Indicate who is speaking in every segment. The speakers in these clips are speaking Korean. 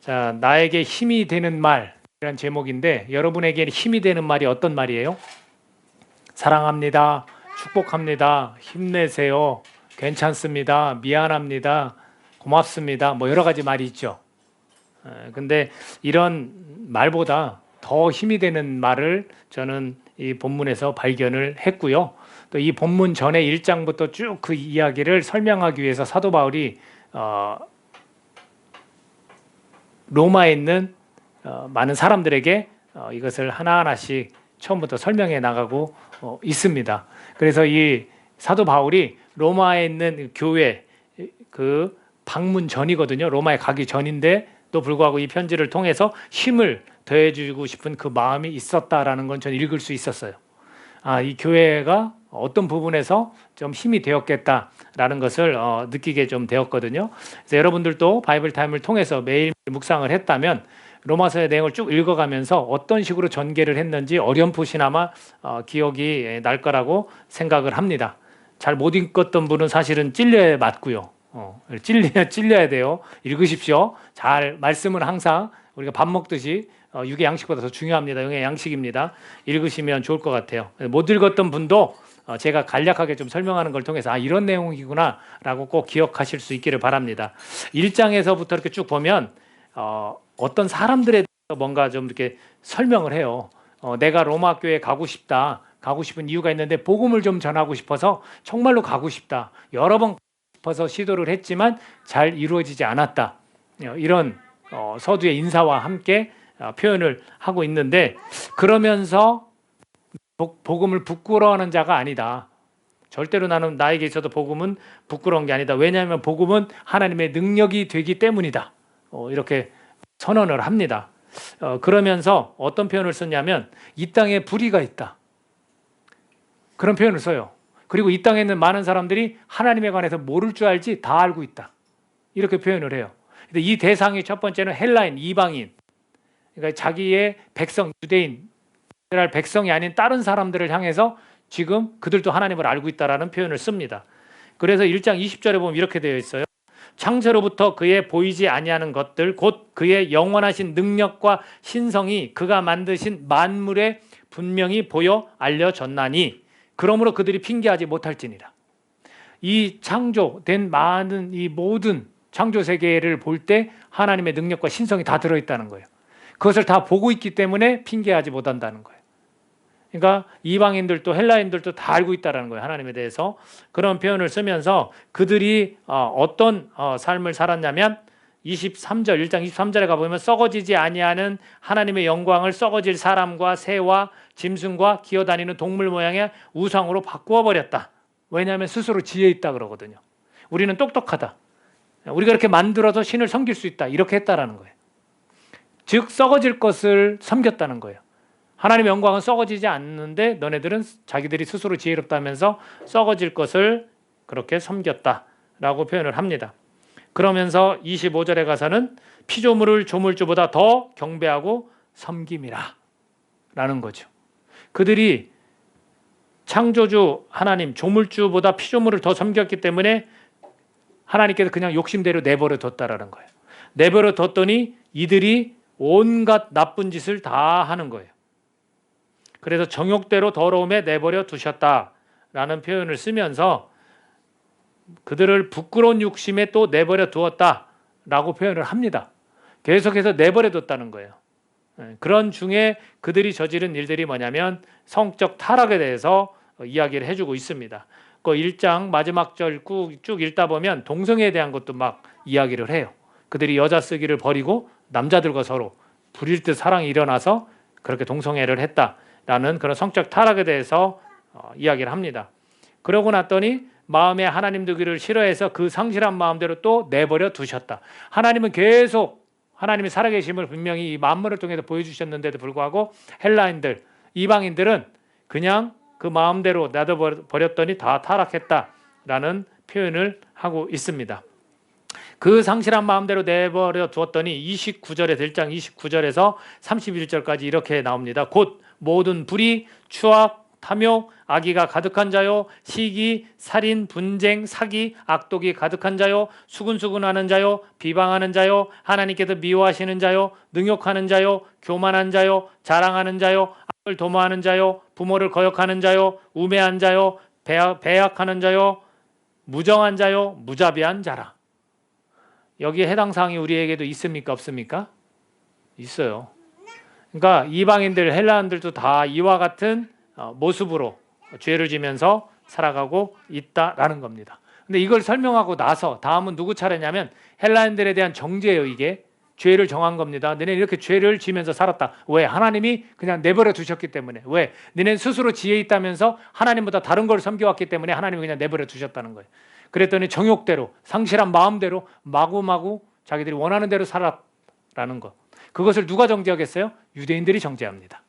Speaker 1: 자, 나에게 힘이 되는 말이란 제목인데 여러분에게 힘이 되는 말이 어떤 말이에요? 사랑합니다. 축복합니다. 힘내세요. 괜찮습니다. 미안합니다. 고맙습니다. 뭐 여러 가지 말이 있죠. 근데 이런 말보다 더 힘이 되는 말을 저는 이 본문에서 발견을 했고요. 또 이 본문 전에 1장부터 쭉 그 이야기를 설명하기 위해서 사도 바울이 로마에 있는 많은 사람들에게 이것을 하나하나씩 처음부터 설명해 나가고 있습니다. 그래서 이 사도 바울이 로마에 있는 교회 그 방문 전이거든요. 로마에 가기 전인데 또 불구하고 이 편지를 통해서 힘을 더해주고 싶은 그 마음이 있었다라는 건 저는 읽을 수 있었어요. 이 교회가 어떤 부분에서 좀 힘이 되었겠다라는 것을 느끼게 좀 되었거든요. 그래서 여러분들도 바이블 타임을 통해서 매일 묵상을 했다면 로마서의 내용을 쭉 읽어가면서 어떤 식으로 전개를 했는지 어렴풋이나마 기억이 날 거라고 생각을 합니다. 잘 못 읽었던 분은 사실은 찔려야 맞고요. 찔려야 돼요. 읽으십시오. 잘 말씀은 항상 우리가 밥 먹듯이 육의 양식보다 더 중요합니다. 영의 양식입니다. 읽으시면 좋을 것 같아요. 못 읽었던 분도 제가 간략하게 좀 설명하는 걸 통해서 이런 내용이구나 라고 꼭 기억하실 수 있기를 바랍니다. 1장에서부터 이렇게 쭉 보면 어떤 사람들에 대해서 뭔가 좀 이렇게 설명을 해요. 내가 로마 교회에 가고 싶다. 가고 싶은 이유가 있는데 복음을 좀 전하고 싶어서 정말로 가고 싶다. 여러 번 싶어서 시도를 했지만 잘 이루어지지 않았다. 이런 서두의 인사와 함께 표현을 하고 있는데 그러면서 복음을 부끄러워하는 자가 아니다. 절대로 나는 나에게 있어도 복음은 부끄러운 게 아니다. 왜냐하면 복음은 하나님의 능력이 되기 때문이다. 이렇게 선언을 합니다. 그러면서 어떤 표현을 썼냐면 이 땅에 불의가 있다. 그런 표현을 써요. 그리고 이 땅에 있는 많은 사람들이 하나님에 관해서 모를 줄 알지 다 알고 있다. 이렇게 표현을 해요. 근데 이 대상이 첫 번째는 헬라인, 이방인. 그러니까 자기의 백성, 유대인, 이스라엘 백성이 아닌 다른 사람들을 향해서 지금 그들도 하나님을 알고 있다라는 표현을 씁니다. 그래서 1장 20절에 보면 이렇게 되어 있어요. 창세로부터 그의 보이지 아니하는 것들 곧 그의 영원하신 능력과 신성이 그가 만드신 만물에 분명히 보여 알려졌나니 그러므로 그들이 핑계하지 못할지니라. 이 창조된 많은 이 모든 창조 세계를 볼 때 하나님의 능력과 신성이 다 들어있다는 거예요. 그것을 다 보고 있기 때문에 핑계하지 못한다는 거예요. 그러니까 이방인들도 헬라인들도 다 알고 있다는 거예요. 하나님에 대해서. 그런 표현을 쓰면서 그들이 어떤 삶을 살았냐면 23절, 1장 23절에 가보면 썩어지지 아니하는 하나님의 영광을 썩어질 사람과 새와 짐승과 기어다니는 동물 모양의 우상으로 바꾸어 버렸다. 왜냐하면 스스로 지혜 있다 그러거든요. 우리는 똑똑하다. 우리가 이렇게 만들어서 신을 섬길 수 있다. 이렇게 했다라는 거예요. 즉 썩어질 것을 섬겼다는 거예요. 하나님의 영광은 썩어지지 않는데 너네들은 자기들이 스스로 지혜롭다면서 썩어질 것을 그렇게 섬겼다라고 표현을 합니다. 그러면서 25절에 가서는 피조물을 조물주보다 더 경배하고 섬김이라 라는 거죠. 그들이 창조주 하나님 조물주보다 피조물을 더 섬겼기 때문에 하나님께서 그냥 욕심대로 내버려 뒀다라는 거예요. 내버려 뒀더니 이들이 온갖 나쁜 짓을 다 하는 거예요. 그래서 정욕대로 더러움에 내버려 두셨다라는 표현을 쓰면서 그들을 부끄러운 욕심에 또 내버려 두었다라고 표현을 합니다. 계속해서 내버려 뒀다는 거예요. 그런 중에 그들이 저지른 일들이 뭐냐면 성적 타락에 대해서 이야기를 해주고 있습니다. 그 1장 마지막 절 쭉 읽다 보면 동성애에 대한 것도 막 이야기를 해요. 그들이 여자 쓰기를 버리고 남자들과 서로 불일 듯 사랑이 일어나서 그렇게 동성애를 했다라는 그런 성적 타락에 대해서 이야기를 합니다. 그러고 났더니 마음에 하나님 두기를 싫어해서 그 상실한 마음대로 또 내버려 두셨다. 하나님은 계속 하나님의 살아계심을 분명히 이 만물을 통해서 보여주셨는데도 불구하고 헬라인들, 이방인들은 그냥 그 마음대로 놔둬버렸더니 다 타락했다라는 표현을 하고 있습니다. 그 상실한 마음대로 내버려 두었더니 29절에 1장 29절에서 31절까지 이렇게 나옵니다. 곧 모든 불의, 추악, 탐욕, 악의가 가득한 자요, 시기, 살인, 분쟁, 사기, 악독이 가득한 자요, 수군수군하는 자요, 비방하는 자요, 하나님께서 미워하시는 자요, 능욕하는 자요, 교만한 자요, 자랑하는 자요, 악을 도모하는 자요, 부모를 거역하는 자요, 우매한 자요, 배약하는 자요, 무정한 자요, 무자비한 자라. 여기에 해당 사항이 우리에게도 있습니까? 없습니까? 있어요. 그러니까 이방인들, 헬라인들도 다 이와 같은 모습으로 죄를 지면서 살아가고 있다라는 겁니다. 근데 이걸 설명하고 나서 다음은 누구 차례냐면 헬라인들에 대한 정죄예요. 이게 죄를 정한 겁니다. 너네 이렇게 죄를 지면서 살았다. 왜? 하나님이 그냥 내버려 두셨기 때문에. 왜? 너네 스스로 지혜 있다면서 하나님보다 다른 걸 섬겨왔기 때문에 하나님이 그냥 내버려 두셨다는 거예요. 그랬더니 정욕대로, 상실한 마음대로 마구마구 자기들이 원하는 대로 살았라는 것. 그것을 누가 정죄하겠어요? 유대인들이 정죄합니다.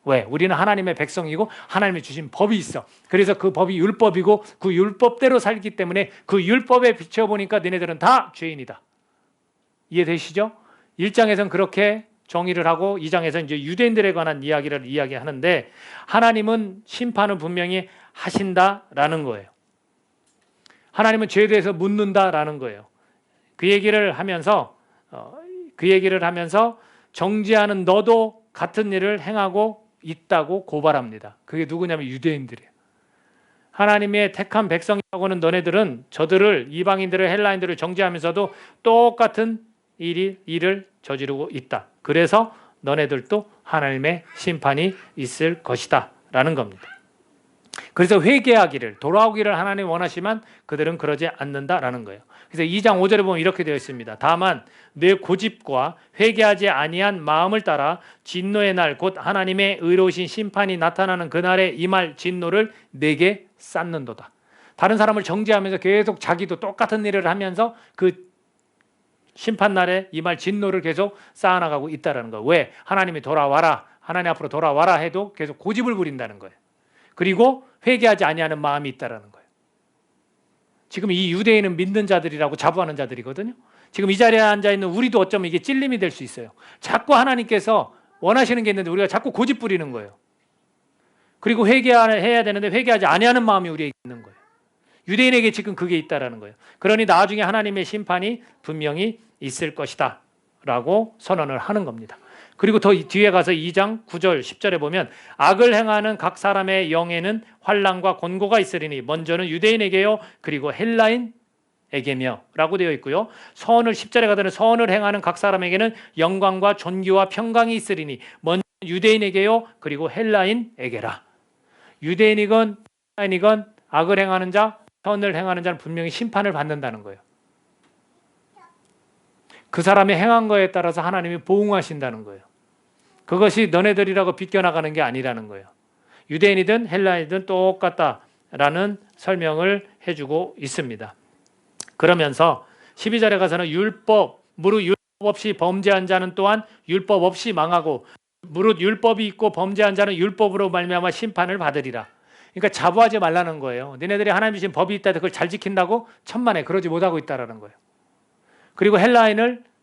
Speaker 1: 왜? 우리는 하나님의 백성이고 하나님이 주신 법이 있어. 그래서 그 법이 율법이고 그 율법대로 살기 때문에 그 율법에 비춰보니까 너네들은 다 죄인이다. 이해되시죠? 1장에서는 그렇게 정의를 하고 2장에서는 이제 유대인들에 관한 이야기를 이야기하는데 하나님은 심판을 분명히 하신다라는 거예요. 하나님은 죄에 대해서 묻는다라는 거예요. 그 얘기를 하면서 정죄하는 너도 같은 일을 행하고 있다고 고발합니다. 그게 누구냐면 유대인들이에요. 하나님의 택한 백성이라고는 너네들은 저들을 이방인들을 헬라인들을 정죄하면서도 똑같은 일을 저지르고 있다. 그래서 너네들도 하나님의 심판이 있을 것이다 라는 겁니다. 그래서 회개하기를, 돌아오기를 하나님 원하시면 그들은 그러지 않는다라는 거예요. 그래서 2장 5절에 보면 이렇게 되어 있습니다. 다만 내 고집과 회개하지 아니한 마음을 따라 진노의 날 곧 하나님의 의로우신 심판이 나타나는 그날에 임할 진노를 내게 쌓는도다. 다른 사람을 정죄하면서 계속 자기도 똑같은 일을 하면서 그 심판날에 임할 진노를 계속 쌓아나가고 있다는 거예요. 왜? 하나님이 돌아와라, 하나님 앞으로 돌아와라 해도 계속 고집을 부린다는 거예요. 그리고 회개하지 아니하는 마음이 있다는 거예요. 지금 이 유대인은 믿는 자들이라고 자부하는 자들이거든요. 지금 이 자리에 앉아있는 우리도 어쩌면 이게 찔림이 될 수 있어요. 자꾸 하나님께서 원하시는 게 있는데 우리가 자꾸 고집 부리는 거예요. 그리고 회개해야 되는데 회개하지 아니하는 마음이 우리에게 있는 거예요. 유대인에게 지금 그게 있다라는 거예요. 그러니 나중에 하나님의 심판이 분명히 있을 것이다 라고 선언을 하는 겁니다. 그리고 더 뒤에 가서 2장 9절 10절에 보면 악을 행하는 각 사람의 영에는 환난과 곤고가 있으리니 먼저는 유대인에게요 그리고 헬라인에게며 라고 되어 있고요. 10절에 가서는 선을 행하는 각 사람에게는 영광과 존귀와 평강이 있으리니 먼저 유대인에게요 그리고 헬라인에게라. 유대인이건 헬라인이건 악을 행하는 자, 선을 행하는 자는 분명히 심판을 받는다는 거예요. 그 사람이 행한 거에 따라서 하나님이 보응하신다는 거예요. 그것이 너네들이라고 비껴나가는 게 아니라는 거예요. 유대인이든 헬라인이든 똑같다라는 설명을 해주고 있습니다. 그러면서 12절에 가서는 무릇 율법 없이 범죄한 자는 또한 율법 없이 망하고 무릇 율법이 있고 범죄한 자는 율법으로 말미암아 심판을 받으리라. 그러니까 자부하지 말라는 거예요. 너네들이 하나님 주신 법이 있다 그걸 잘 지킨다고 천만에 그러지 못하고 있다라는 거예요. 그리고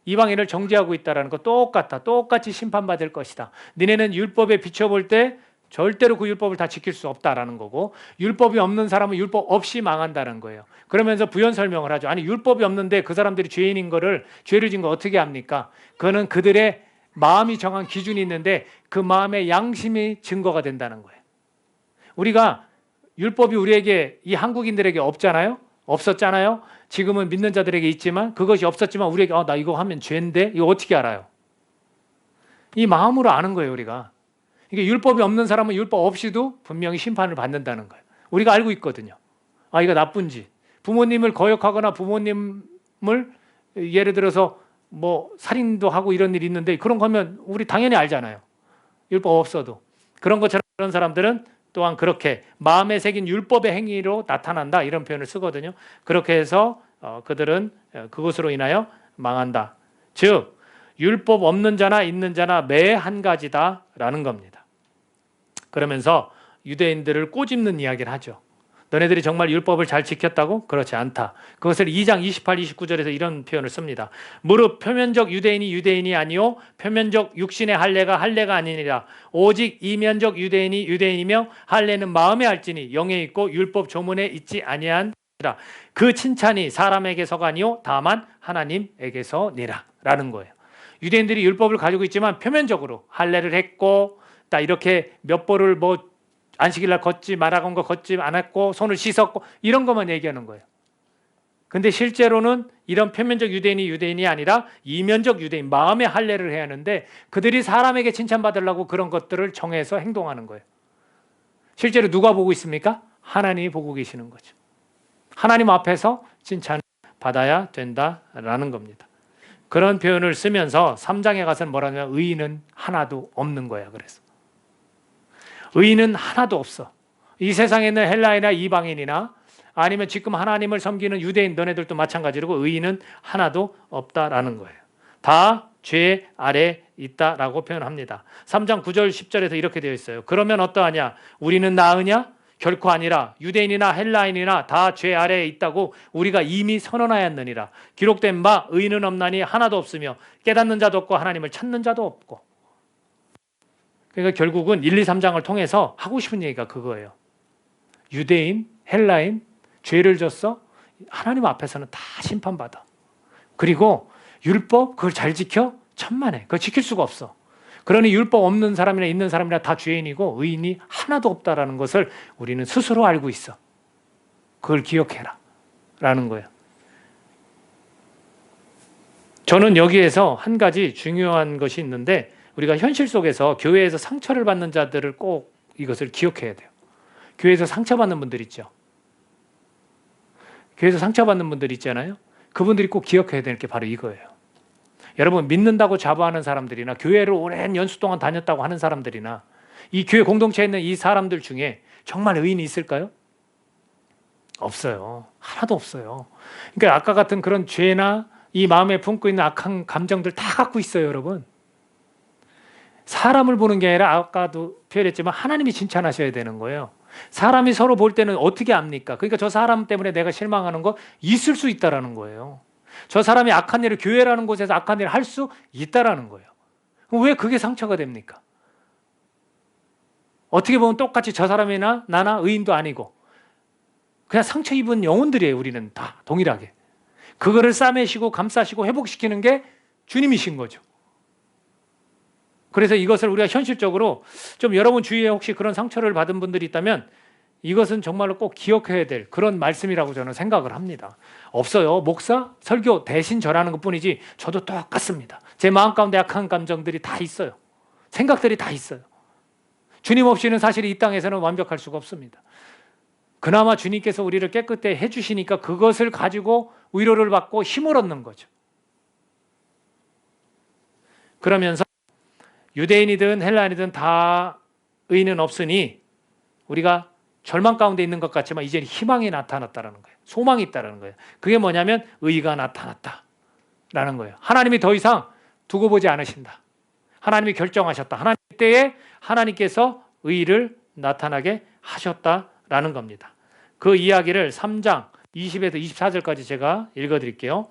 Speaker 1: 이방인을 정죄하고 있다는 거 똑같이 심판받을 것이다. 너네는 율법에 비춰볼 때 절대로 그 율법을 다 지킬 수 없다라는 거고 율법이 없는 사람은 율법 없이 망한다는 거예요. 그러면서 부연 설명을 하죠. 아니 율법이 없는데 그 사람들이 죄인인 거를 죄를 진 거 어떻게 합니까? 그거는 그들의 마음이 정한 기준이 있는데 그 마음의 양심이 증거가 된다는 거예요. 우리가 율법이 우리에게 이 한국인들에게 없잖아요. 없었잖아요. 지금은 믿는 자들에게 있지만 그것이 없었지만 우리에게 나 이거 하면 죄인데 이거 어떻게 알아요? 이 마음으로 아는 거예요. 우리가. 이게 율법이 없는 사람은 율법 없이도 분명히 심판을 받는다는 거예요. 우리가 알고 있거든요. 이거 나쁜지. 부모님을 거역하거나 부모님을 예를 들어서 뭐 살인도 하고 이런 일이 있는데 그런 거면 우리 당연히 알잖아요. 율법 없어도. 그런 것처럼 그런 사람들은 또한 그렇게 마음에 새긴 율법의 행위로 나타난다 이런 표현을 쓰거든요. 그렇게 해서 그들은 그것으로 인하여 망한다. 즉 율법 없는 자나 있는 자나 매 한 가지다라는 겁니다. 그러면서 유대인들을 꼬집는 이야기를 하죠. 너네들이 정말 율법을 잘 지켰다고? 그렇지 않다. 그것을 2장 28, 29절에서 이런 표현을 씁니다. 무릇 표면적 유대인이 유대인이 아니요 표면적 육신의 할례가 할례가 아니니라. 오직 이면적 유대인이 유대인이며 할례는 마음에 할지니 영에 있고 율법 조문에 있지 아니하니라. 그 칭찬이 사람에게서가 아니요 다만 하나님에게서니라 라는 거예요. 유대인들이 율법을 가지고 있지만 표면적으로 할례를 했고 딱 이렇게 몇 벌을 뭐 안식일날 걷지 말아간 거 걷지 않았고 손을 씻었고 이런 것만 얘기하는 거예요. 근데 실제로는 이런 표면적 유대인이 유대인이 아니라 이면적 유대인, 마음의 할례를 해야 하는데 그들이 사람에게 칭찬받으려고 그런 것들을 정해서 행동하는 거예요. 실제로 누가 보고 있습니까? 하나님이 보고 계시는 거죠. 하나님 앞에서 칭찬을 받아야 된다라는 겁니다. 그런 표현을 쓰면서 3장에 가서는 뭐라냐면 의인은 하나도 없는 거야. 그래서 의인은 하나도 없어. 이 세상에 있는 헬라인이나 이방인이나 아니면 지금 하나님을 섬기는 유대인 너네들도 마찬가지로 의인은 하나도 없다라는 거예요. 다 죄 아래 있다라고 표현합니다. 3장 9절 10절에서 이렇게 되어 있어요. 그러면 어떠하냐? 우리는 나으냐? 결코 아니라 유대인이나 헬라인이나 다 죄 아래에 있다고 우리가 이미 선언하였느니라. 기록된 바 의인은 없나니 하나도 없으며 깨닫는 자도 없고 하나님을 찾는 자도 없고. 그러니까 결국은 1, 2, 3장을 통해서 하고 싶은 얘기가 그거예요. 유대인, 헬라인, 죄를 졌어? 하나님 앞에서는 다 심판받아. 그리고 율법 그걸 잘 지켜? 천만에. 그걸 지킬 수가 없어. 그러니 율법 없는 사람이나 있는 사람이나 다 죄인이고 의인이 하나도 없다라는 것을 우리는 스스로 알고 있어. 그걸 기억해라 라는 거예요. 저는 여기에서 한 가지 중요한 것이 있는데 우리가 현실 속에서 교회에서 상처를 받는 자들을 꼭 이것을 기억해야 돼요. 교회에서 상처받는 분들 있죠. 교회에서 상처받는 분들 있잖아요. 그분들이 꼭 기억해야 되는 게 바로 이거예요. 여러분 믿는다고 자부하는 사람들이나 교회를 오랜 연수 동안 다녔다고 하는 사람들이나 이 교회 공동체에 있는 이 사람들 중에 정말 의인이 있을까요? 없어요. 하나도 없어요. 그러니까 아까 같은 그런 죄나 이 마음에 품고 있는 악한 감정들 다 갖고 있어요, 여러분. 사람을 보는 게 아니라 아까도 표현했지만 하나님이 칭찬하셔야 되는 거예요. 사람이 서로 볼 때는 어떻게 압니까? 그러니까 저 사람 때문에 내가 실망하는 거 있을 수 있다라는 거예요. 저 사람이 악한 일을 교회라는 곳에서 악한 일을 할 수 있다라는 거예요. 왜 그게 상처가 됩니까? 어떻게 보면 똑같이 저 사람이나 나나 의인도 아니고 그냥 상처 입은 영혼들이에요. 우리는 다 동일하게. 그거를 싸매시고 감싸시고 회복시키는 게 주님이신 거죠. 그래서 이것을 우리가 현실적으로 좀 여러분 주위에 혹시 그런 상처를 받은 분들이 있다면 이것은 정말로 꼭 기억해야 될 그런 말씀이라고 저는 생각을 합니다. 없어요. 목사, 설교 대신 전하는 것뿐이지 저도 똑같습니다. 제 마음 가운데 약한 감정들이 다 있어요. 생각들이 다 있어요. 주님 없이는 사실 이 땅에서는 완벽할 수가 없습니다. 그나마 주님께서 우리를 깨끗게 해주시니까 그것을 가지고 위로를 받고 힘을 얻는 거죠. 그러면서 유대인이든 헬라인이든 다 의인은 없으니 우리가 절망 가운데 있는 것 같지만 이제 희망이 나타났다는 거예요. 소망이 있다는 거예요. 그게 뭐냐면 의가 나타났다라는 거예요. 하나님이 더 이상 두고 보지 않으신다. 하나님이 결정하셨다. 하나님 때에 하나님께서 의를 나타나게 하셨다라는 겁니다. 그 이야기를 3장 20에서 24절까지 제가 읽어드릴게요.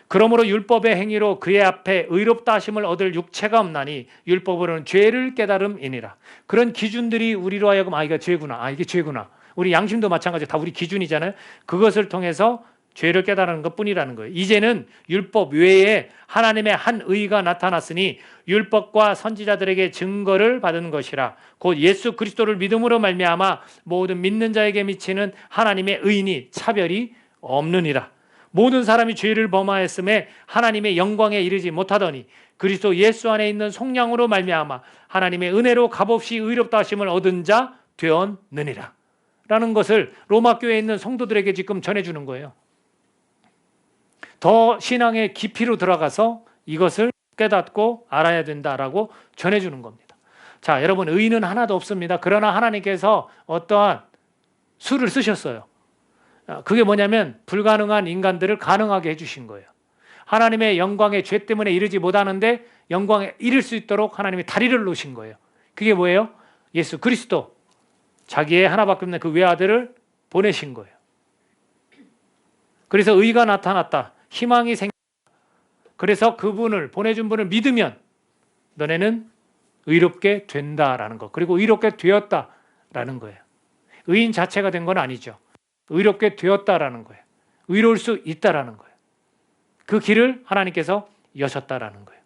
Speaker 1: 그러므로 율법의 행위로 그의 앞에 의롭다 하심을 얻을 육체가 없나니 율법으로는 죄를 깨달음이니라. 그런 기준들이 우리로 하여금 이게 죄구나. 이게 죄구나. 우리 양심도 마찬가지로 다 우리 기준이잖아요. 그것을 통해서 죄를 깨달은 것뿐이라는 거예요. 이제는 율법 외에 하나님의 한 의가 나타났으니 율법과 선지자들에게 증거를 받은 것이라. 곧 예수 그리스도를 믿음으로 말미암아 모든 믿는 자에게 미치는 하나님의 의인이 차별이 없느니라. 모든 사람이 죄를 범하였음에 하나님의 영광에 이르지 못하더니 그리스도 예수 안에 있는 속량으로 말미암아 하나님의 은혜로 값없이 의롭다 하심을 얻은 자 되었느니라 라는 것을 로마 교회에 있는 성도들에게 지금 전해주는 거예요. 더 신앙의 깊이로 들어가서 이것을 깨닫고 알아야 된다라고 전해주는 겁니다. 자, 여러분 의인은 하나도 없습니다. 그러나 하나님께서 어떠한 수를 쓰셨어요. 그게 뭐냐면 불가능한 인간들을 가능하게 해주신 거예요. 하나님의 영광의 죄 때문에 이르지 못하는데 영광에 이를 수 있도록 하나님이 다리를 놓으신 거예요. 그게 뭐예요? 예수 그리스도, 자기의 하나밖에 없는 그 외아들을 보내신 거예요. 그래서 의가 나타났다. 희망이 생겼다. 그래서 그분을 보내준 분을 믿으면 너네는 의롭게 된다라는 것. 그리고 의롭게 되었다라는 거예요. 의인 자체가 된 건 아니죠. 의롭게 되었다라는 거예요. 의로울 수 있다라는 거예요. 그 길을 하나님께서 여셨다라는 거예요.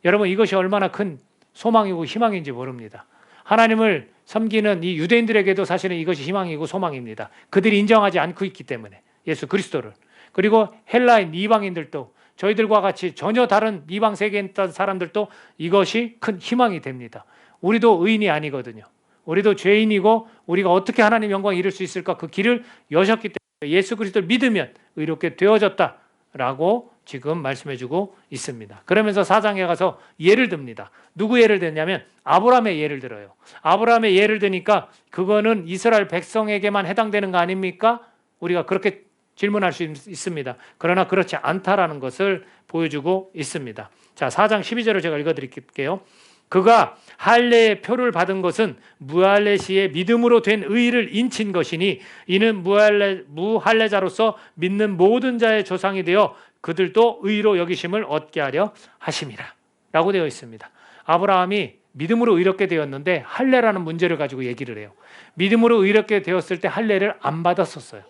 Speaker 1: 여러분, 이것이 얼마나 큰 소망이고 희망인지 모릅니다. 하나님을 섬기는 이 유대인들에게도 사실은 이것이 희망이고 소망입니다. 그들이 인정하지 않고 있기 때문에 예수 그리스도를. 그리고 헬라인 이방인들도 저희들과 같이 전혀 다른 이방 세계에 있던 사람들도 이것이 큰 희망이 됩니다. 우리도 의인이 아니거든요. 우리도 죄인이고 우리가 어떻게 하나님 영광 이룰 수 있을까? 그 길을 여셨기 때문에 예수 그리스도를 믿으면 의롭게 되어졌다라고 지금 말씀해주고 있습니다. 그러면서 4장에 가서 예를 듭니다. 누구 예를 드냐면 아브라함의 예를 들어요. 아브라함의 예를 드니까 그거는 이스라엘 백성에게만 해당되는 거 아닙니까? 우리가 그렇게 질문할 수 있습니다. 그러나 그렇지 않다라는 것을 보여주고 있습니다. 자, 4장 12절을 제가 읽어드릴게요. 그가 할례의 표를 받은 것은 무할례 시에 믿음으로 된 의를 인친 것이니 이는 무할례자로서 믿는 모든 자의 조상이 되어 그들도 의로 여기심을 얻게 하려 하심이라 라고 되어 있습니다. 아브라함이 믿음으로 의롭게 되었는데 할례라는 문제를 가지고 얘기를 해요. 믿음으로 의롭게 되었을 때 할례를 안 받았었어요.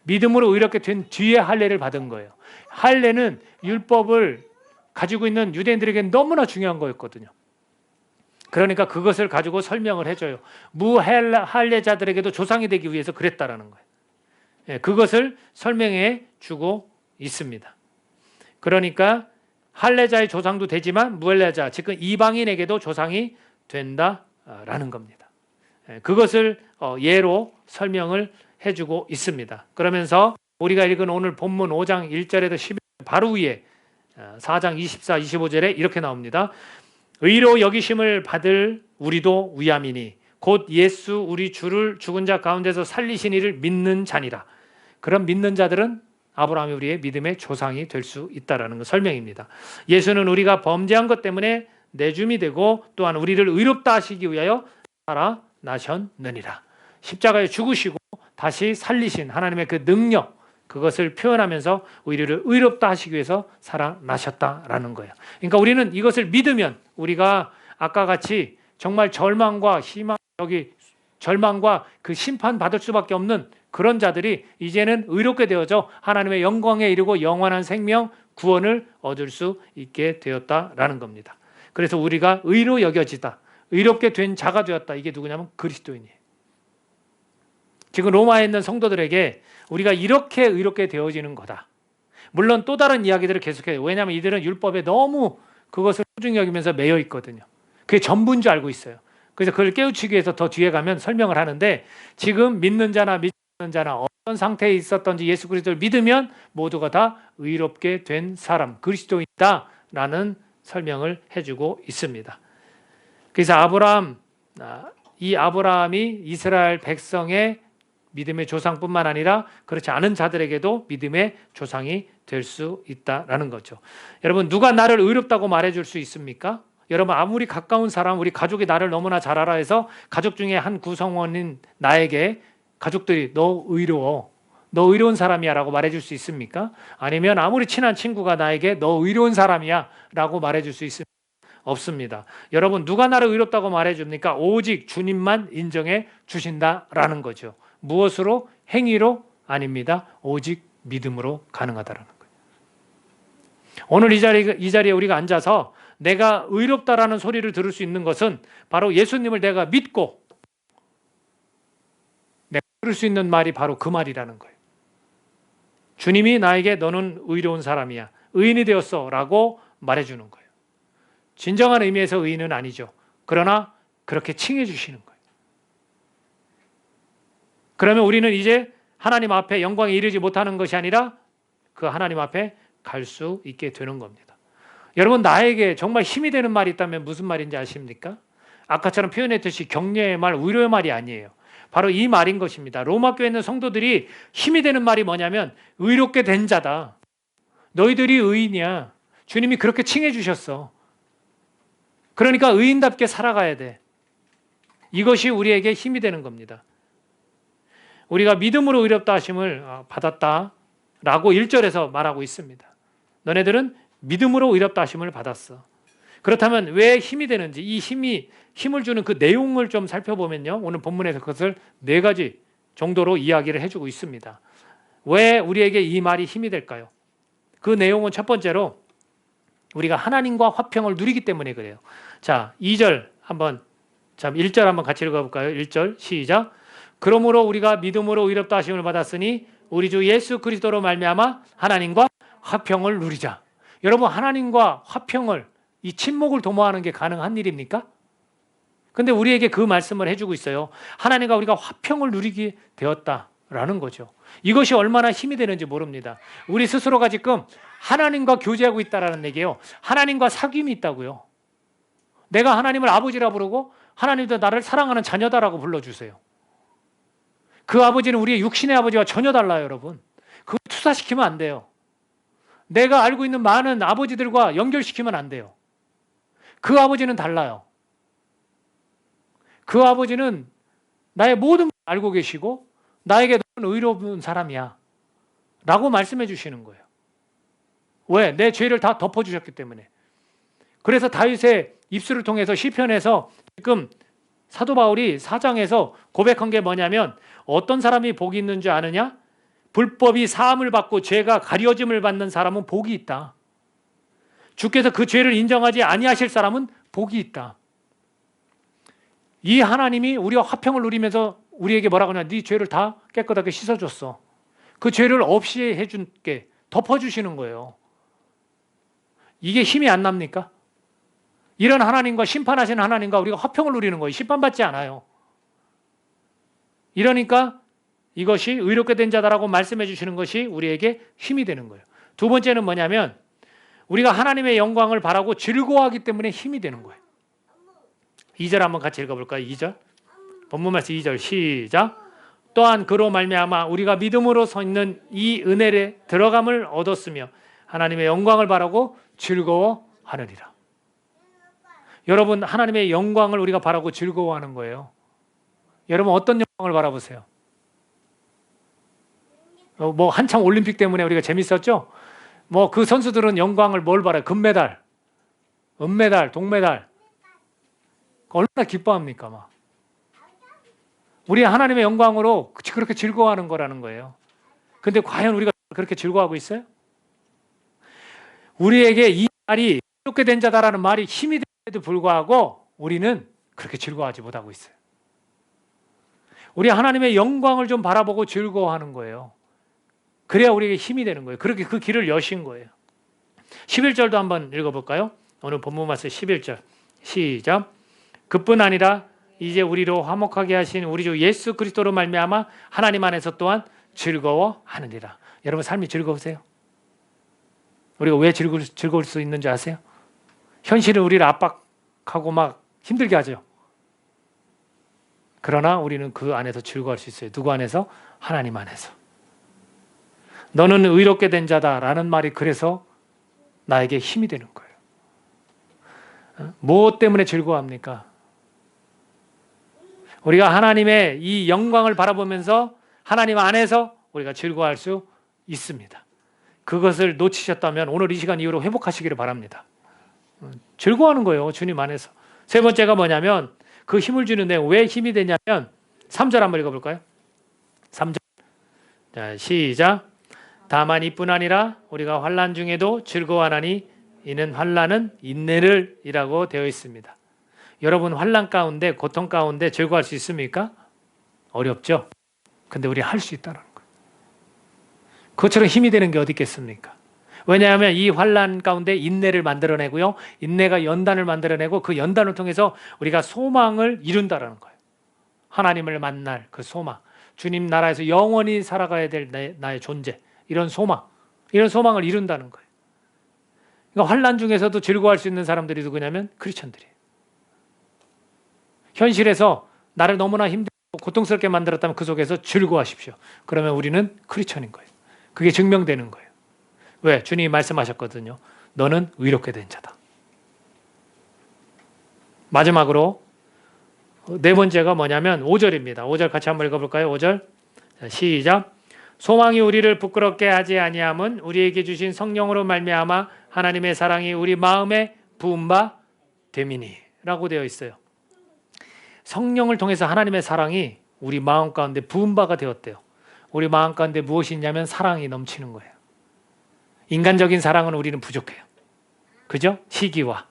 Speaker 1: 믿음으로 의롭게 된 뒤에 할례를 받은 거예요. 할례는 율법을 가지고 있는 유대인들에게 너무나 중요한 거였거든요. 그러니까 그것을 가지고 설명을 해줘요. 무할례자들에게도 조상이 되기 위해서 그랬다라는 거예요. 그것을 설명해 주고 있습니다. 그러니까 할례자의 조상도 되지만 무할례자, 즉 이방인에게도 조상이 된다라는 겁니다. 그것을 예로 설명을 해주고 있습니다. 그러면서 우리가 읽은 오늘 본문 5장 1절에서 11절 바로 위에 4장 24, 25절에 이렇게 나옵니다. 의로 여기심을 받을 우리도 위함이니 곧 예수 우리 주를 죽은 자 가운데서 살리신 이를 믿는 자니라. 그런 믿는 자들은 아브라함이 우리의 믿음의 조상이 될 수 있다라는 것 설명입니다. 예수는 우리가 범죄한 것 때문에 내줌이 되고 또한 우리를 의롭다 하시기 위하여 살아나셨느니라. 십자가에 죽으시고 다시 살리신 하나님의 그 능력, 그것을 표현하면서 우리를 의롭다 하시기 위해서 살아나셨다라는 거예요. 그러니까 우리는 이것을 믿으면 우리가 아까 같이 정말 절망과 희망, 절망과 그 심판 받을 수밖에 없는 그런 자들이 이제는 의롭게 되어져 하나님의 영광에 이르고 영원한 생명, 구원을 얻을 수 있게 되었다라는 겁니다. 그래서 우리가 의로 여겨지다, 의롭게 된 자가 되었다. 이게 누구냐면 그리스도인이에요. 지금 로마에 있는 성도들에게 우리가 이렇게 의롭게 되어지는 거다. 물론 또 다른 이야기들을 계속해요. 왜냐하면 이들은 율법에 너무 그것을 소중히 여기면서 매여 있거든요. 그게 전부인 줄 알고 있어요. 그래서 그걸 깨우치기 위해서 더 뒤에 가면 설명을 하는데 지금 믿는 자나 믿지 않는 자나 어떤 상태에 있었던지 예수 그리스도를 믿으면 모두가 다 의롭게 된 사람, 그리스도인이다라는 설명을 해주고 있습니다. 그래서 이 아브라함이 이스라엘 백성의 믿음의 조상뿐만 아니라 그렇지 않은 자들에게도 믿음의 조상이 될 수 있다라는 거죠. 여러분, 누가 나를 의롭다고 말해줄 수 있습니까? 여러분, 아무리 가까운 사람, 우리 가족이 나를 너무나 잘 알아 해서 가족 중에 한 구성원인 나에게 가족들이 너 의로워, 너 의로운 사람이야 라고 말해줄 수 있습니까? 아니면 아무리 친한 친구가 나에게 너 의로운 사람이야 라고 말해줄 수 있습니까? 없습니다. 여러분, 누가 나를 의롭다고 말해줍니까? 오직 주님만 인정해 주신다라는 거죠. 무엇으로? 행위로? 아닙니다. 오직 믿음으로 가능하다라는 거예요. 오늘 이 자리에 우리가 앉아서 내가 의롭다라는 소리를 들을 수 있는 것은 바로 예수님을 내가 믿고 내가 들을 수 있는 말이 바로 그 말이라는 거예요. 주님이 나에게 너는 의로운 사람이야, 의인이 되었어 라고 말해주는 거예요. 진정한 의미에서 의인은 아니죠. 그러나 그렇게 칭해 주시는 거예요. 그러면 우리는 이제 하나님 앞에 영광에 이르지 못하는 것이 아니라 그 하나님 앞에 갈 수 있게 되는 겁니다. 여러분, 나에게 정말 힘이 되는 말이 있다면 무슨 말인지 아십니까? 아까처럼 표현했듯이 격려의 말, 위로의 말이 아니에요. 바로 이 말인 것입니다. 로마 교회에 있는 성도들이 힘이 되는 말이 뭐냐면 의롭게 된 자다. 너희들이 의인이야. 주님이 그렇게 칭해 주셨어. 그러니까 의인답게 살아가야 돼. 이것이 우리에게 힘이 되는 겁니다. 우리가 믿음으로 의롭다 하심을 받았다라고 1절에서 말하고 있습니다. 너네들은 믿음으로 의롭다 하심을 받았어. 그렇다면 왜 힘이 되는지, 이 힘을 주는 그 내용을 좀 살펴보면요, 오늘 본문에서 그것을 4가지 정도로 이야기를 해주고 있습니다. 왜 우리에게 이 말이 힘이 될까요? 그 내용은 첫 번째로 우리가 하나님과 화평을 누리기 때문에 그래요. 자, 2절 한번, 1절 한번 같이 읽어볼까요? 1절 시작. 그러므로 우리가 믿음으로 의롭다 하심을 받았으니 우리 주 예수 그리스도로 말미암아 하나님과 화평을 누리자. 여러분, 하나님과 화평을, 이 친목을 도모하는 게 가능한 일입니까? 근데 우리에게 그 말씀을 해주고 있어요. 하나님과 우리가 화평을 누리게 되었다라는 거죠. 이것이 얼마나 힘이 되는지 모릅니다. 우리 스스로가 지금 하나님과 교제하고 있다라는 얘기예요. 하나님과 사귐이 있다고요. 내가 하나님을 아버지라 부르고 하나님도 나를 사랑하는 자녀다라고 불러주세요. 그 아버지는 우리의 육신의 아버지와 전혀 달라요, 여러분. 그거 투사시키면 안 돼요. 내가 알고 있는 많은 아버지들과 연결시키면 안 돼요. 그 아버지는 달라요. 그 아버지는 나의 모든 걸 알고 계시고 나에게 너는 의로운 사람이야 라고 말씀해 주시는 거예요. 왜? 내 죄를 다 덮어주셨기 때문에. 그래서 다윗의 입술을 통해서 시편에서 지금 사도 바울이 4장에서 고백한 게 뭐냐면, 어떤 사람이 복이 있는 줄 아느냐? 불법이 사함을 받고 죄가 가려짐을 받는 사람은 복이 있다. 주께서 그 죄를 인정하지 아니하실 사람은 복이 있다. 이 하나님이 우리와 화평을 누리면서 우리에게 뭐라고 하냐? 네 죄를 다 깨끗하게 씻어줬어. 그 죄를 없이 해줄게. 덮어주시는 거예요. 이게 힘이 안 납니까? 이런 하나님과, 심판하시는 하나님과 우리가 화평을 누리는 거예요. 심판받지 않아요. 이러니까 이것이 의롭게 된 자다라고 말씀해 주시는 것이 우리에게 힘이 되는 거예요. 두 번째는 뭐냐면, 우리가 하나님의 영광을 바라고 즐거워하기 때문에 힘이 되는 거예요. 2절 한번 같이 읽어볼까요? 2절. 본문 말씀 2절 시작. 또한 그로 말미암아 우리가 믿음으로 서 있는 이 은혜에 들어감을 얻었으며 하나님의 영광을 바라고 즐거워하느니라. 여러분, 하나님의 영광을 우리가 바라고 즐거워하는 거예요. 여러분, 어떤 영광을 바라보세요? 뭐 한참 올림픽 때문에 우리가 재밌었죠? 뭐 그 선수들은 영광을 뭘 바라요? 금메달, 은메달, 동메달. 얼마나 기뻐합니까? 막. 우리 하나님의 영광으로 그렇게 즐거워하는 거라는 거예요. 근데 과연 우리가 그렇게 즐거워하고 있어요? 우리에게 이 말이 이렇게 된 자다라는 말이 힘이 됨에도 불구하고 우리는 그렇게 즐거워하지 못하고 있어요. 우리 하나님의 영광을 좀 바라보고 즐거워하는 거예요. 그래야 우리에게 힘이 되는 거예요. 그렇게 그 길을 여신 거예요. 11절도 한번 읽어볼까요? 오늘 본문 말씀 11절 시작. 그뿐 아니라 이제 우리로 화목하게 하신 우리 주 예수 그리스도로 말미암아 하나님 안에서 또한 즐거워하느니라. 여러분, 삶이 즐거우세요? 우리가 왜 즐거울 수 있는지 아세요? 현실은 우리를 압박하고 막 힘들게 하죠. 그러나 우리는 그 안에서 즐거워할 수 있어요. 누구 안에서? 하나님 안에서. 너는 의롭게 된 자다라는 말이 그래서 나에게 힘이 되는 거예요. 무엇 때문에 즐거워합니까? 우리가 하나님의 이 영광을 바라보면서 하나님 안에서 우리가 즐거워할 수 있습니다. 그것을 놓치셨다면 오늘 이 시간 이후로 회복하시기를 바랍니다. 즐거워하는 거예요, 주님 안에서. 세 번째가 뭐냐면, 그 힘을 주는 내용, 왜 힘이 되냐면 3절 한번 읽어볼까요? 3절. 자, 시작. 다만 이뿐 아니라 우리가 환난 중에도 즐거워하나니 이는 환난은 인내를 이라고 되어 있습니다. 여러분, 환난 가운데, 고통 가운데 즐거워할 수 있습니까? 어렵죠? 근데 우리 할 수 있다는 거예요. 그것처럼 힘이 되는 게 어디 있겠습니까? 왜냐하면 이 환난 가운데 인내를 만들어내고요, 인내가 연단을 만들어내고 그 연단을 통해서 우리가 소망을 이룬다는 거예요. 하나님을 만날 그 소망, 주님 나라에서 영원히 살아가야 될 나의 존재, 이런 소망을 이룬다는 거예요. 그러니까 환난 중에서도 즐거워할 수 있는 사람들이 누구냐면 크리스천들이에요. 현실에서 나를 너무나 힘들고 고통스럽게 만들었다면 그 속에서 즐거워하십시오. 그러면 우리는 크리스천인 거예요. 그게 증명되는 거예요. 왜? 주님이 말씀하셨거든요. 너는 의롭게 된 자다. 마지막으로 네 번째가 뭐냐면 5절입니다. 5절 같이 한번 읽어볼까요? 5절. 자, 시작. 소망이 우리를 부끄럽게 하지 아니함은 우리에게 주신 성령으로 말미암아 하나님의 사랑이 우리 마음에 부은 바 됨이니 라고 되어 있어요. 성령을 통해서 하나님의 사랑이 우리 마음 가운데 부은 바가 되었대요. 우리 마음 가운데 무엇이 있냐면 사랑이 넘치는 거예요. 인간적인 사랑은 우리는 부족해요. 그죠? 시기와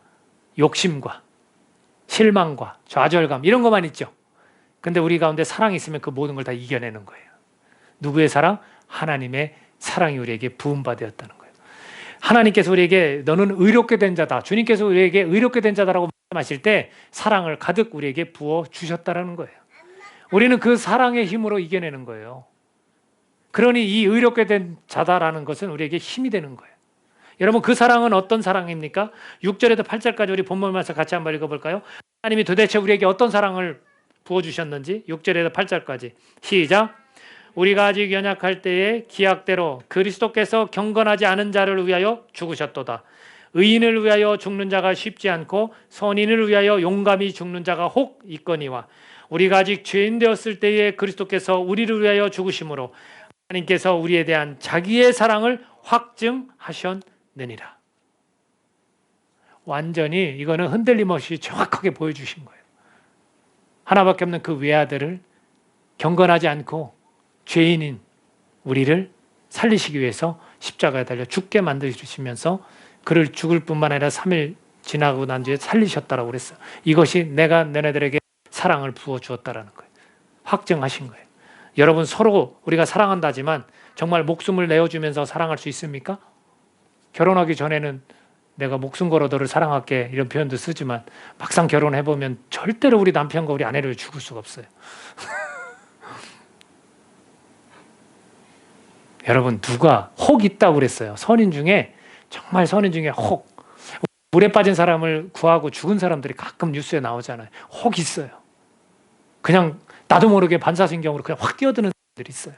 Speaker 1: 욕심과 실망과 좌절감 이런 것만 있죠. 근데 우리 가운데 사랑이 있으면 그 모든 걸 다 이겨내는 거예요. 누구의 사랑? 하나님의 사랑이 우리에게 부은 바 되었다는 거예요. 하나님께서 우리에게 너는 의롭게 된 자다. 주님께서 우리에게 의롭게 된 자다라고 말씀하실 때 사랑을 가득 우리에게 부어 주셨다라는 거예요. 우리는 그 사랑의 힘으로 이겨내는 거예요. 그러니 이 의롭게 된 자다라는 것은 우리에게 힘이 되는 거예요. 여러분 그 사랑은 어떤 사랑입니까? 6절에서 8절까지 우리 본문 말씀 같이 한번 읽어볼까요? 하나님이 도대체 우리에게 어떤 사랑을 부어주셨는지 6절에서 8절까지 시작. 우리가 아직 연약할 때에 기약대로 그리스도께서 경건하지 않은 자를 위하여 죽으셨도다. 의인을 위하여 죽는 자가 쉽지 않고 선인을 위하여 용감히 죽는 자가 혹 있거니와 우리가 아직 죄인 되었을 때에 그리스도께서 우리를 위하여 죽으심으로 하나님께서 우리에 대한 자기의 사랑을 확증하셨느니라. 완전히 이거는 흔들림 없이 정확하게 보여주신 거예요. 하나밖에 없는 그 외아들을 경건하지 않고 죄인인 우리를 살리시기 위해서 십자가에 달려 죽게 만드시면서 그를 죽을 뿐만 아니라 3일 지나고 난 뒤에 살리셨다라고 그랬어요. 이것이 내가 너네들에게 사랑을 부어주었다라는 거예요. 확증하신 거예요. 여러분 서로 우리가 사랑한다지만 정말 목숨을 내어주면서 사랑할 수 있습니까? 결혼하기 전에는 내가 목숨 걸어 너를 사랑할게 이런 표현도 쓰지만 막상 결혼해보면 절대로 우리 남편과 우리 아내를 죽을 수가 없어요. 여러분 누가 혹 있다고 그랬어요. 선인 중에 정말 선인 중에 혹 물에 빠진 사람을 구하고 죽은 사람들이 가끔 뉴스에 나오잖아요. 혹 있어요. 그냥 나도 모르게 반사신경으로 그냥 확 뛰어드는 사람들이 있어요.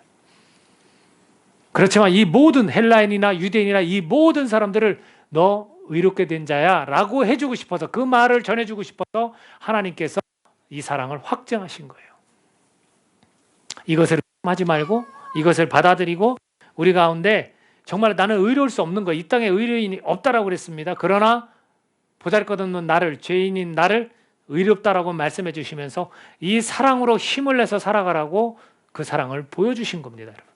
Speaker 1: 그렇지만 이 모든 헬라인이나 유대인이나 이 모든 사람들을 너 의롭게 된 자야 라고 해주고 싶어서 그 말을 전해주고 싶어서 하나님께서 이 사랑을 확증하신 거예요. 이것을 하지 말고 이것을 받아들이고 우리 가운데 정말 나는 의로울 수 없는 거, 이 땅에 의로인이 없다라고 그랬습니다. 그러나 보잘것없는 나를, 죄인인 나를 의롭다라고 말씀해 주시면서 이 사랑으로 힘을 내서 살아가라고 그 사랑을 보여주신 겁니다. 여러분.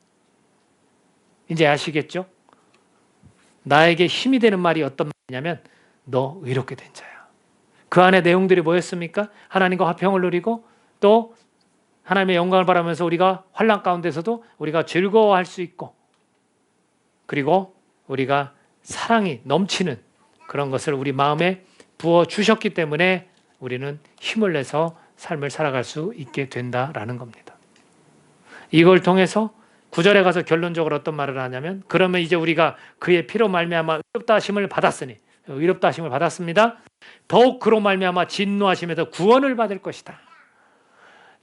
Speaker 1: 이제 아시겠죠? 나에게 힘이 되는 말이 어떤 말이냐면 너 의롭게 된 자야. 그 안에 내용들이 뭐였습니까? 하나님과 화평을 누리고 또 하나님의 영광을 바라면서 우리가 환난 가운데서도 우리가 즐거워할 수 있고 그리고 우리가 사랑이 넘치는 그런 것을 우리 마음에 부어 주셨기 때문에 우리는 힘을 내서 삶을 살아갈 수 있게 된다라는 겁니다. 이걸 통해서 9절에 가서 결론적으로 어떤 말을 하냐면 그러면 이제 우리가 그의 피로 말미암아 의롭다 하심을 받았으니 의롭다 하심을 받았습니다. 더욱 그로 말미암아 진노하심에서 구원을 받을 것이다.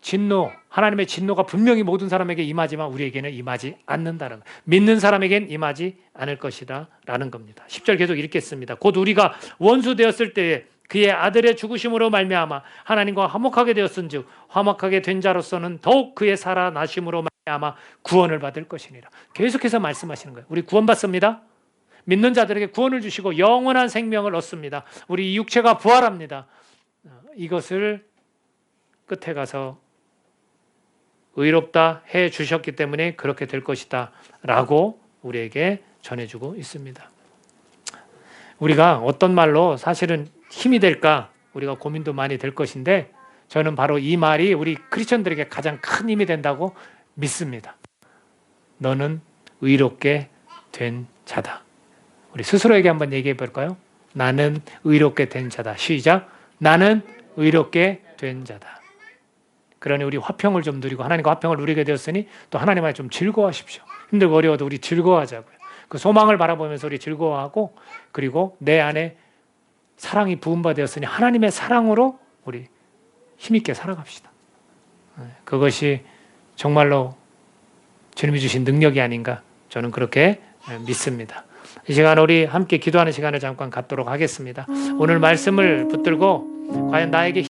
Speaker 1: 진노, 하나님의 진노가 분명히 모든 사람에게 임하지만 우리에게는 임하지 않는다는 것. 믿는 사람에겐 임하지 않을 것이다 라는 겁니다. 10절 계속 읽겠습니다. 곧 우리가 원수 되었을 때에 그의 아들의 죽으심으로 말미암아 하나님과 화목하게 되었은즉 화목하게 된 자로서는 더욱 그의 살아나심으로 말미암아 구원을 받을 것이니라. 계속해서 말씀하시는 거예요. 우리 구원받습니다. 믿는 자들에게 구원을 주시고 영원한 생명을 얻습니다. 우리 육체가 부활합니다. 이것을 끝에 가서 의롭다 해 주셨기 때문에 그렇게 될 것이다 라고 우리에게 전해주고 있습니다. 우리가 어떤 말로 사실은 힘이 될까 우리가 고민도 많이 될 것인데 저는 바로 이 말이 우리 크리스천들에게 가장 큰 힘이 된다고 믿습니다. 너는 의롭게 된 자다. 우리 스스로에게 한번 얘기해 볼까요? 나는 의롭게 된 자다. 시작. 나는 의롭게 된 자다. 그러니 우리 화평을 좀 누리고 하나님과 화평을 누리게 되었으니 또 하나님 안에 좀 즐거워하십시오. 힘들고 어려워도 우리 즐거워하자고요. 그 소망을 바라보면서 우리 즐거워하고 그리고 내 안에 사랑이 부은 바 되었으니 하나님의 사랑으로 우리 힘있게 살아갑시다. 그것이 정말로 주님이 주신 능력이 아닌가 저는 그렇게 믿습니다. 이 시간 우리 함께 기도하는 시간을 잠깐 갖도록 하겠습니다. 오늘 말씀을 붙들고 과연 나에게